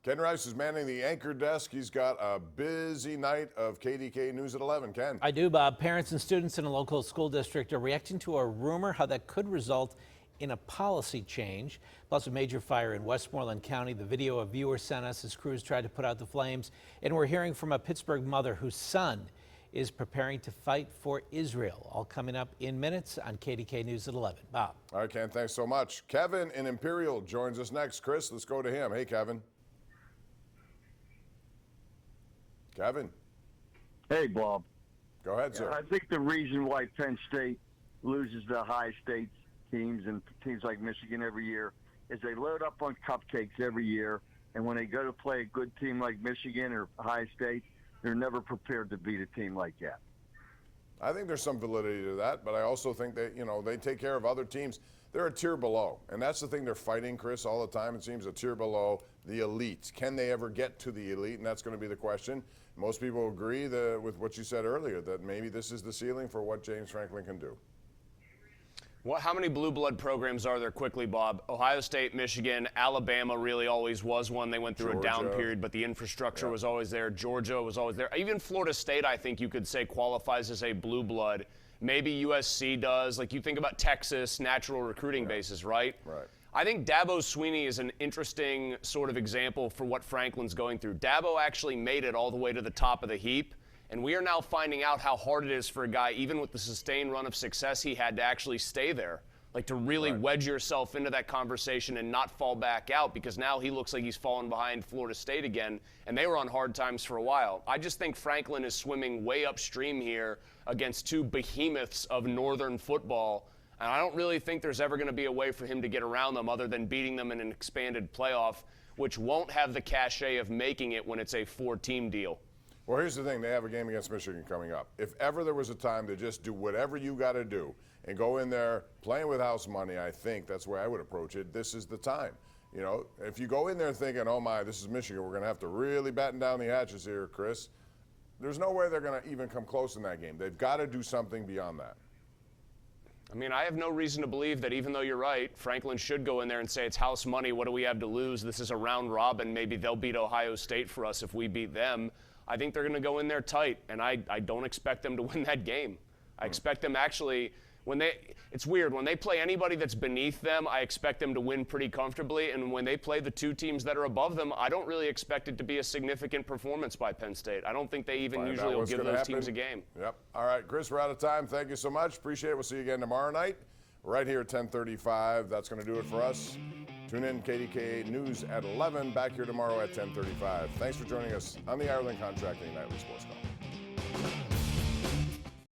Ken Rice is manning the anchor desk. He's got a busy night of KDKA News at 11. Ken. I do, Bob. Parents and students in a local school district are reacting to a rumor how that could result in a policy change. Plus a major fire in Westmoreland County. The video a viewer sent us as crews tried to put out the flames. And we're hearing from a Pittsburgh mother whose son is preparing to fight for Israel. All coming up in minutes on KDKA News at 11. Bob. All right, Ken, thanks so much. Kevin in Imperial joins us next. Chris, let's go to him. Hey, Kevin. Kevin. Hey, Bob. Go ahead, sir. I think the reason why Penn State loses the high state teams and teams like Michigan every year is they load up on cupcakes every year, and when they go to play a good team like Michigan or High State, they're never prepared to beat a team like that. I think there's some validity to that, but I also think that, they take care of other teams. They're a tier below, and that's the thing they're fighting, Chris, all the time. It seems a tier below the elites. Can they ever get to the elite? And that's going to be the question. Most people agree with what you said earlier, that maybe this is the ceiling for what James Franklin can do. How many blue blood programs are there quickly, Bob? Ohio State, Michigan, Alabama really always was one. They went through a down period, but the infrastructure was always there. Georgia was always there. Even Florida State, I think you could say, qualifies as a blue blood. Maybe USC does. Like you think about Texas, natural recruiting basis, right? Right. I think Dabo Swinney is an interesting sort of example for what Franklin's going through. Dabo actually made it all the way to the top of the heap. And we are now finding out how hard it is for a guy, even with the sustained run of success he had, to actually stay there. Like to really wedge yourself into that conversation and not fall back out, because now he looks like he's fallen behind Florida State again, and they were on hard times for a while. I just think Franklin is swimming way upstream here against two behemoths of Northern football, and I don't really think there's ever going to be a way for him to get around them other than beating them in an expanded playoff, which won't have the cachet of making it when it's a 4-team deal. Well, here's the thing. They have a game against Michigan coming up. If ever there was a time to just do whatever you got to do and go in there playing with house money, I think that's the way I would approach it. This is the time. If you go in there thinking, oh, my, this is Michigan, we're going to have to really batten down the hatches here, Chris, there's no way they're going to even come close in that game. They've got to do something beyond that. I mean, I have no reason to believe that, even though you're right, Franklin should go in there and say it's house money. What do we have to lose? This is a round robin. Maybe they'll beat Ohio State for us if we beat them. I think they're going to go in there tight, and I don't expect them to win that game. I expect them actually, it's weird, when they play anybody that's beneath them, I expect them to win pretty comfortably, and when they play the two teams that are above them, I don't really expect it to be a significant performance by Penn State. I don't think they even usually will give those teams a game. Yep. All right, Chris, we're out of time. Thank you so much. Appreciate it. We'll see you again tomorrow night right here at 10:35. That's going to do it for us. Tune in, KDKA News at 11, back here tomorrow at 10:35. Thanks for joining us on the Ireland Contracting Nightly Sports Call.